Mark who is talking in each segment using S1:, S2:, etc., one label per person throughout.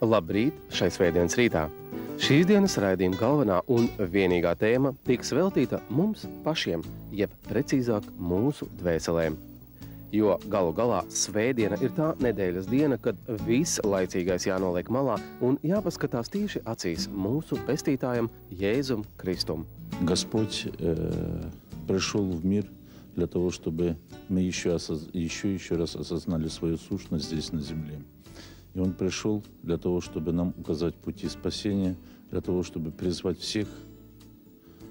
S1: Labrīt šai svētdienas rītā. Šīs dienas raidījuma galvenā un vienīgā tēma tiks veltīta mums pašiem, jeb precīzāk mūsu dvēselēm. Jo galu galā svētdiena ir tā nedēļas diena, kad viss laicīgais jānoliek malā un jāpaskatās tieši acīs mūsu pestītājam Jēzum Kristum.
S2: Господь пришел в мир для того, чтобы мы еще раз осознали свою сущность здесь на земле. И Он пришел для того, чтобы нам указать пути спасения, для того, чтобы призвать всех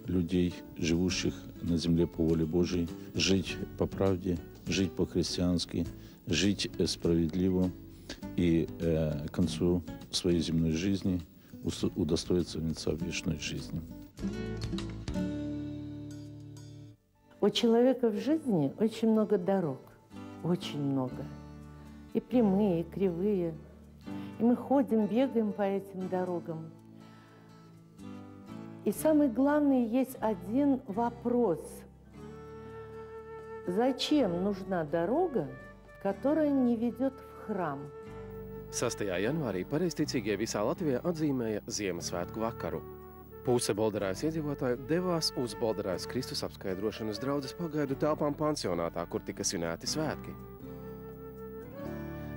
S2: людей, живущих на земле по воле Божией, жить по правде, жить по-христиански, жить справедливо и к концу своей земной жизни удостоиться венца вечной жизни.
S3: У человека в жизни очень много дорог, очень много. И прямые, и кривые. И мы ходим, бегаем по этим дорогам. И самый главный есть один вопрос. Зачем нужна дорога, которая не ведет в храм?
S1: 6. janvārī pareizticīgie visā Latvijā atzīmēja Ziemassvētku vakaru. Puse Bolderājas iedzīvotāju devās uz Bolderājas Kristus apskaidrošanas draudzes pagaidu telpām pansionātā, kur tika svinēti svētki.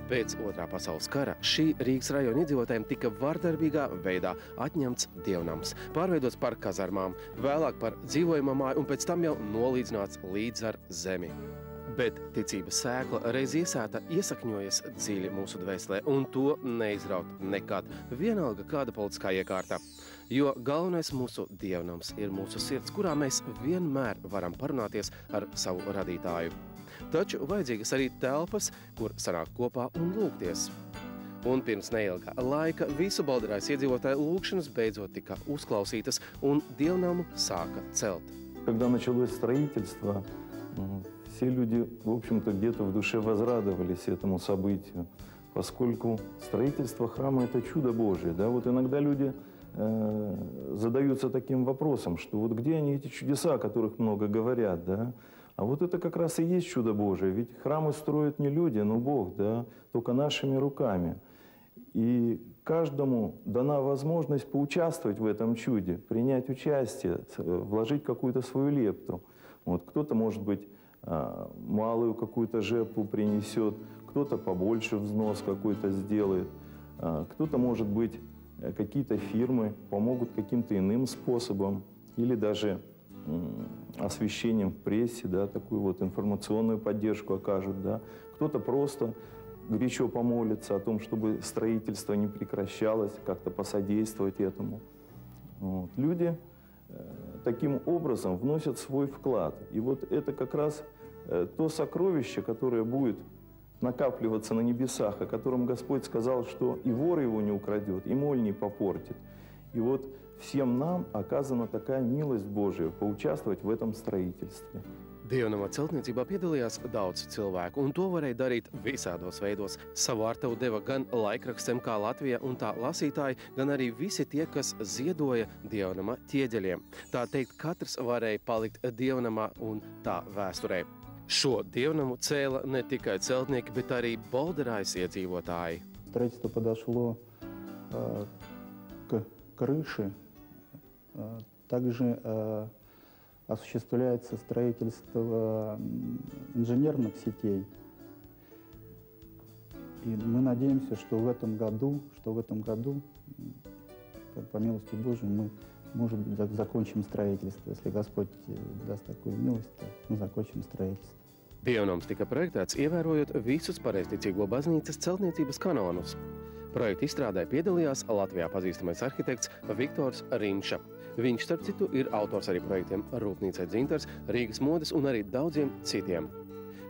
S1: Pēc Otrā pasaules kara šī Rīgas rajona iedzīvotājiem tika vardarbīgā veidā atņemts dievnams, pārveidots par kazarmām, vēlāk par dzīvojamo māju un pēc tam jau nolīdzināts līdz ar zemi. Bet ticības sēkla reiz iesēta iesakņojas dziļi mūsu dvēselē, un to neizraut nekad, vienalga kāda politiskā iekārta. Jo galvenais mūsu dievnams ir mūsu sirds, kurā mēs vienmēr varam parunāties ar savu radītāju. Taču vajadzīgas arī telpas, kur sanākt kopā un lūgties. Un pirms neilga laika visu Bolderājas iedzīvotāju lūgšanas beidzot tika uzklausītas un dievnamu sāka celt.
S4: Когда началось строительство, все люди, в общем-то, где-то в душе возрадовались этому событию, поскольку строительство храма – это чудо Божие. Да? Вот иногда люди задаются таким вопросом, что вот где они, эти чудеса, о которых много говорят, да? А вот это как раз и есть чудо Божие, ведь храмы строят не люди, но Бог, да, только нашими руками. И каждому дана возможность поучаствовать в этом чуде, принять участие, вложить какую-то свою лепту. Вот кто-то, может быть, малую какую-то жертву принесет, кто-то побольше взнос какой-то сделает, кто-то, может быть, какие-то фирмы помогут каким-то иным способом или даже освещением в прессе, да, такую вот информационную поддержку окажут, да. Кто-то просто горячо помолится о том, чтобы строительство не прекращалось, как-то посодействовать этому. Вот. Люди таким образом вносят свой вклад. И вот это как раз то сокровище, которое будет накапливаться на небесах, о котором Господь сказал, что и вор его не украдет, и моль не попортит. И вот всем нам оказана такая милость Божия поучаствовать в этом строительстве.
S1: Dievnama celtniecībā piedalījās daudz cilvēku, un to varēja darīt visādos veidos. Savu artavu deva gan laikrakstiem kā Latvija un tā lasītāji, gan arī visi tie, kas ziedoja dievnama ķieģeļiem. Tā teikt, katrs varēja palikt dievnamā un tā vēsturē. Šo dievnamu cēla ne tikai celtnieki, bet arī Bolderājas iedzīvotāji.
S5: Строительство подошло к крыше. Также осуществляется строительство инженерных сетей. И мы надеемся, что в этом году, по милости Божией, мы, может быть, закончим строительство. Если Господь даст такую милость, то мы закончим строительство.
S1: Dievnams tika projektēts, ievērojot visus pareizticīgo baznīcas celtniecības kanonus. Projekta izstrādē piedalījās Latvijā pazīstamais arhitekts Viktors Rimša. Viņš, starp citu, ir autors arī projektiem Rūpnīcai Dzintars, Rīgas modes un arī daudziem citiem.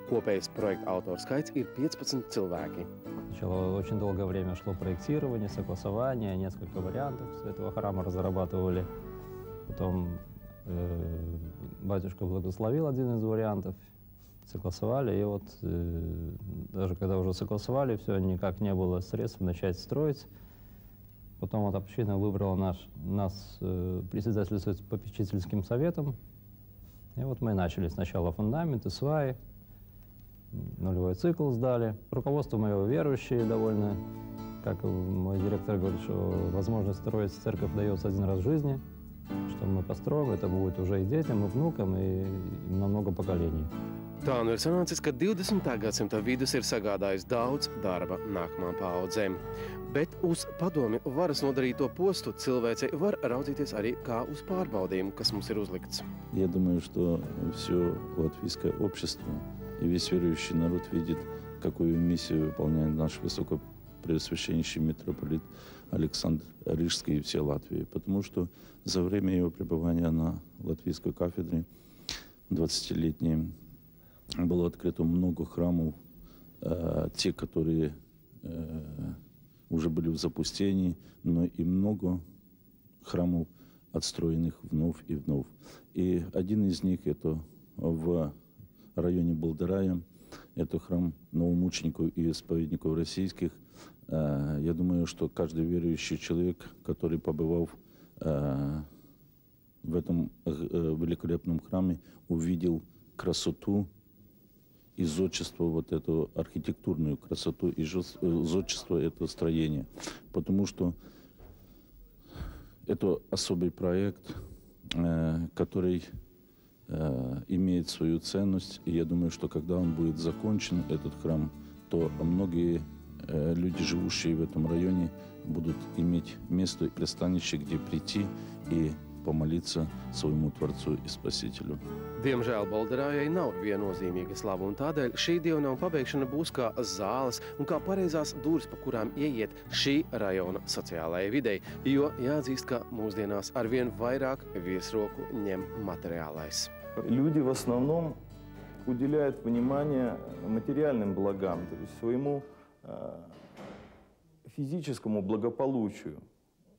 S1: Kopējais projekta autoru skaits ir 15 cilvēki.
S6: Сначала очень долгое время шло проектирование, согласование, несколько вариантов этого храма разрабатывали. Потом батюшка благословил один из вариантов, согласовали, и вот даже когда уже согласовали, все, никак не было средств начать строить. Потом вот община выбрала нас председательствовать попечительским советом. И вот мы начали сначала фундаменты, сваи, нулевой цикл сдали. Руководство мое верующие довольно как мой директор говорит, что возможность строить церковь дается один раз в жизни, что мы построим, это будет уже и детям, и внукам, и на много поколений.
S1: Tā nu ir sanācis, ka 20. gadsimta vidus ir sagādājis daudz darba nākamām paaudzēm. Bet uz padomi varas nodarīto postu cilvēcei var raudzīties arī kā uz pārbaudījumu, kas mums ir uzlikts.
S2: Я думаю, что все латвийское общество и весь верующий народ видит, какую миссию выполняет наш высокопреосвященнейший митрополит Александр Рижский и всей Латвии. Потому что за время его пребывания на латвийской кафедре 20-летней было открыто много храмов, те, которые уже были в запустении, но и много храмов, отстроенных вновь и вновь. И один из них это в районе Болдырая, это храм новомучеников и исповедников российских. Я думаю, что каждый верующий человек, который побывал в этом великолепном храме, увидел красоту и зодчество, вот эту архитектурную красоту и зодчество этого строения. Потому что это особый проект, который имеет свою ценность. И я думаю, что когда он будет закончен, этот храм, то многие люди, живущие в этом районе, будут иметь место и пристанище, где прийти и помолиться своему Творцу и Спасителю.
S1: Diemžēl Bolderājai nav viennozīmīga slava, un tādēļ šī dievnama pabeigšana būs kā zāles un kā pareizās durvis, pa kurām ieiet šī rajona sociālajai videi, jo jāatzīst, ka mūsdienās arvien vairāk virsroku ņem materiālais.
S4: Люди в основном уделяют внимание материальным благам, то есть своему физическому благополучию,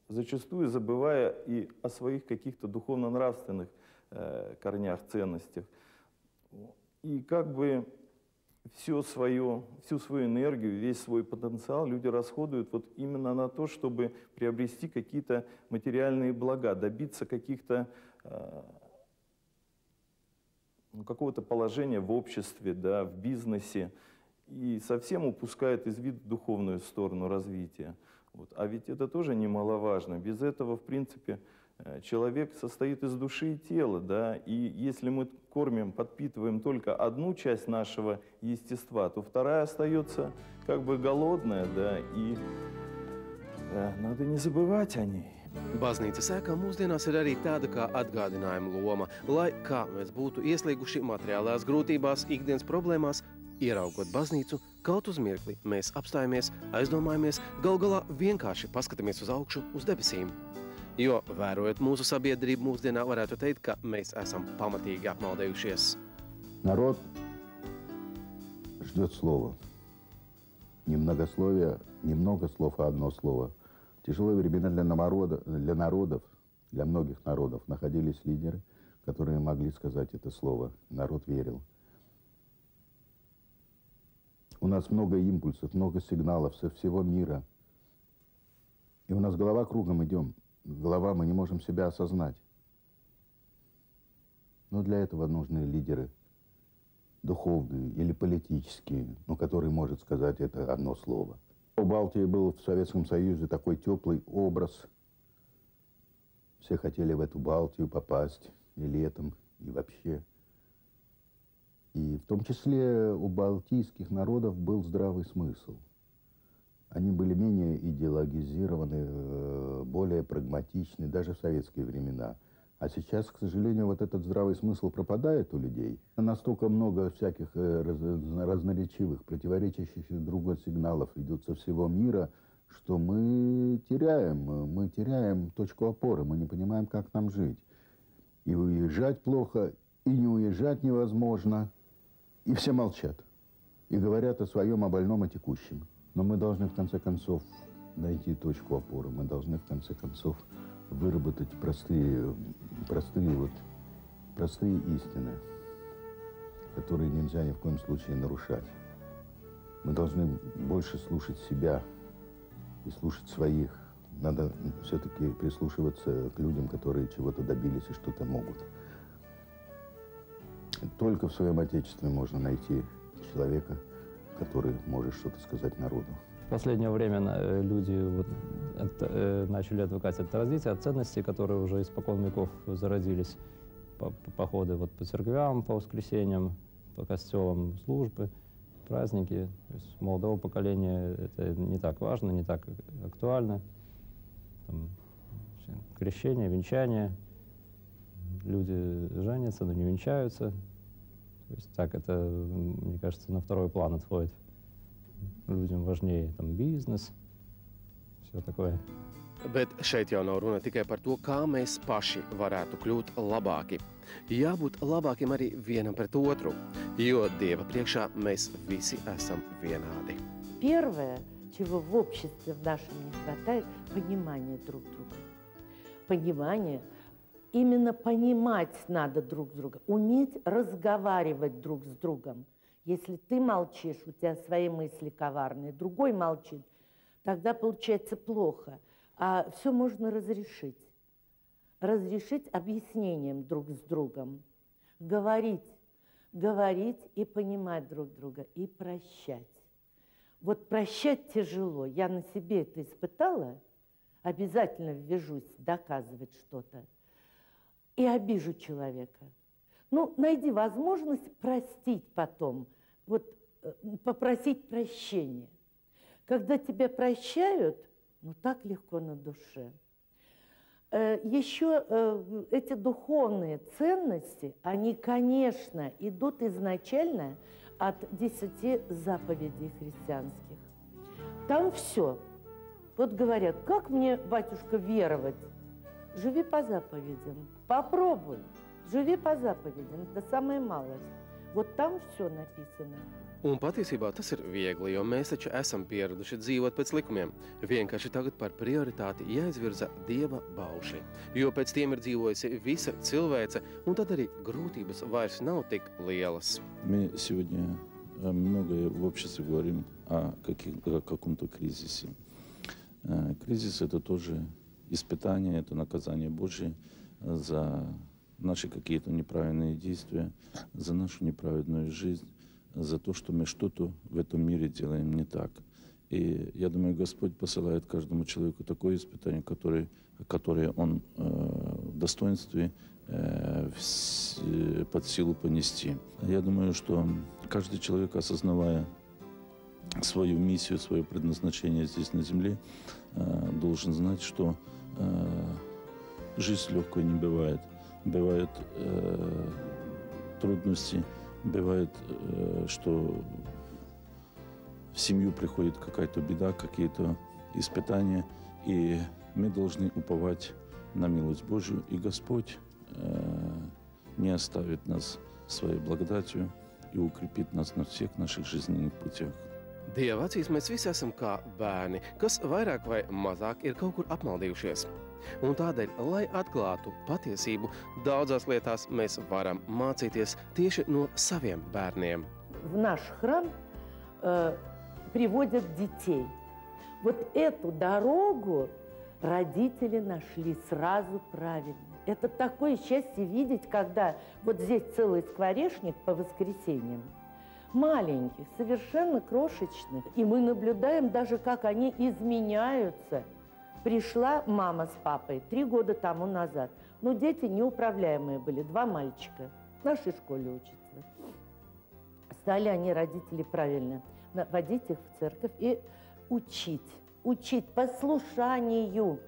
S4: зачастую забывая и о своих каких-то духовно-нравственных корнях, ценностях. И как бы всю свою энергию, весь свой потенциал люди расходуют вот именно на то, чтобы приобрести какие-то материальные блага, добиться каких-то какого-то положения в обществе, да, в бизнесе, и совсем упускают из виду духовную сторону развития. Вот. А ведь это тоже немаловажно. Без этого, в принципе, человек состоит из души и тела, да, и если мы кормим, подпитываем только одну часть нашего естества, то вторая остается как бы голодная, да, и надо не забывать о ней.
S1: Baznīca sēkā mūsdienās ir arī tāda kā atgādinājuma loma, lai kā mēs būtu ieslīguši materiālās grūtībās, ikdienas problēmās, ieraugot baznīcu, kaut uz mirkli mēs apstājamies, aizdomājamies, gal galā vienkārši paskatāmies uz augšu, uz debesīm. Jo, vērojot mūsu sabiedrību mūsdienā, varētu teikt, ka mēs esam pamatīgi apmaldējušies.
S7: Народ ждет слова. Не многословие, не много слов, а одно слово. В тяжелые времена для народов, для многих народов находились лидеры, которые могли сказать это слово. Народ верил. У нас много импульсов, много сигналов со всего мира. И у нас голова кругом идем. Голова, мы не можем себя осознать. Но для этого нужны лидеры духовные или политические, но который может сказать это одно слово. У Балтии был в Советском Союзе такой теплый образ. Все хотели в эту Балтию попасть и летом, и вообще. И в том числе у балтийских народов был здравый смысл. Они были менее идеологизированы, более прагматичны, даже в советские времена. А сейчас, к сожалению, вот этот здравый смысл пропадает у людей. Настолько много всяких разноречивых, противоречащих друг другу сигналов идет со всего мира, что мы теряем точку опоры, мы не понимаем, как нам жить. И уезжать плохо, и не уезжать невозможно. И все молчат. И говорят о своем, о больном, о текущем. Но мы должны, в конце концов, найти точку опоры. Мы должны, в конце концов, выработать простые истины, которые нельзя ни в коем случае нарушать. Мы должны больше слушать себя и слушать своих. Надо все-таки прислушиваться к людям, которые чего-то добились и что-то могут. Только в своем Отечестве можно найти человека, который может что-то сказать народу.
S6: В последнее время люди начали отвыкать от традиций, от ценностей, которые уже испокон веков зародились. Походы по церквям, по воскресеньям, по костелам, службы, праздники. То есть молодого поколения это не так важно, не так актуально. Там, крещение, венчание. Люди женятся, но не венчаются. То есть так это, мне кажется, на второй план отходит. Людям важнее бизнес, все такое.
S1: Bet šeit jau nav runa tikai par to, kā mēs paši varētu kļūt labāki. Jābūt labākiem arī vienam pret otru, jo Dieva priekšā mēs visi esam vienādi.
S3: Первое, чего в обществе в нашем не хватает, понимание друг друга. Понимание. Именно понимать надо друг друга, уметь разговаривать друг с другом. Если ты молчишь, у тебя свои мысли коварные, другой молчит, тогда получается плохо. А все можно разрешить. Разрешить объяснением друг с другом. Говорить и понимать друг друга, и прощать. Вот прощать тяжело. Я на себе это испытала, обязательно ввяжусь доказывать что-то. И обижу человека. Ну, найди возможность простить потом, попросить прощения. Когда тебя прощают, так легко на душе. Еще эти духовные ценности, они, конечно, идут изначально от 10 заповедей христианских. Там все. Вот говорят, как мне, батюшка, веровать? Живи по заповедям. Попробуй. Живи по заповедям. Это самое малое. Вот там все написано.
S1: Un patiesībā tas ir viegli, jo mēs taču esam pieraduši dzīvot pēc likumiem. Vienkārši tagad par prioritāti jāizvirza Dieva baušļi, jo pēc tiem ir dzīvojusi visa cilvēce, un tad arī grūtības vairs nav tik lielas.
S2: Мы сегодня многое в обществе говорим о каком-то кризисе. Кризис – это тоже испытание, это наказание Божие за наши какие-то неправильные действия, за нашу неправедную жизнь, за то, что мы что-то в этом мире делаем не так. И я думаю, Господь посылает каждому человеку такое испытание, которое он в достоинстве под силу понести. Я думаю, что каждый человек, осознавая свою миссию, свое предназначение здесь на земле, должен знать, что жизнь легкой не бывает. Бывают трудности, бывает, что в семью приходит какая-то беда, какие-то испытания, и мы должны уповать на милость Божию, и Господь не оставит нас своей благодатью и укрепит нас на всех наших жизненных путях.
S1: Dieva acīs mēs visi esam kā bērni, kas vairāk vai mazāk ir kaut kur apmaldījušies. Un tādēļ, lai atklātu patiesību, daudzās lietās mēs varam mācīties tieši no saviem bērniem.
S3: В наш храм приводят детей. Вот эту дорогу родители нашли сразу правильно. Это такое счастье видеть, когда вот здесь целый скворечник по воскресеньям. Маленьких, совершенно крошечных. И мы наблюдаем даже, как они изменяются. Пришла мама с папой 3 года тому назад. Но дети неуправляемые были, 2 мальчика. В нашей школе учатся. Стали они, родители, правильно водить их в церковь и учить. Учить послушанию.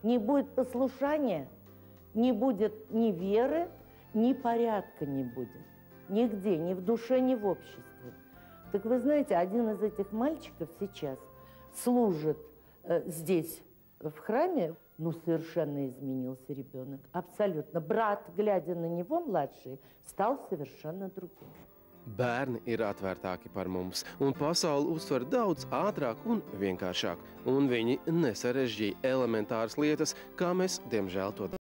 S3: Не будет послушания, не будет ни веры, ни порядка не будет. Нигде, ни в душе, ни в обществе. Так вы знаете, один из этих мальчиков сейчас служит здесь, в храме. Ну, совершенно изменился ребенок. Абсолютно. Брат, глядя на него, младший, стал совершенно другим.
S1: Bērni ir atvērtāki par mums, un pasauli uztver daudz ātrāk un vienkāršāk, un viņi nesarežģīja elementāras lietas, kā mēs, diemžēl, to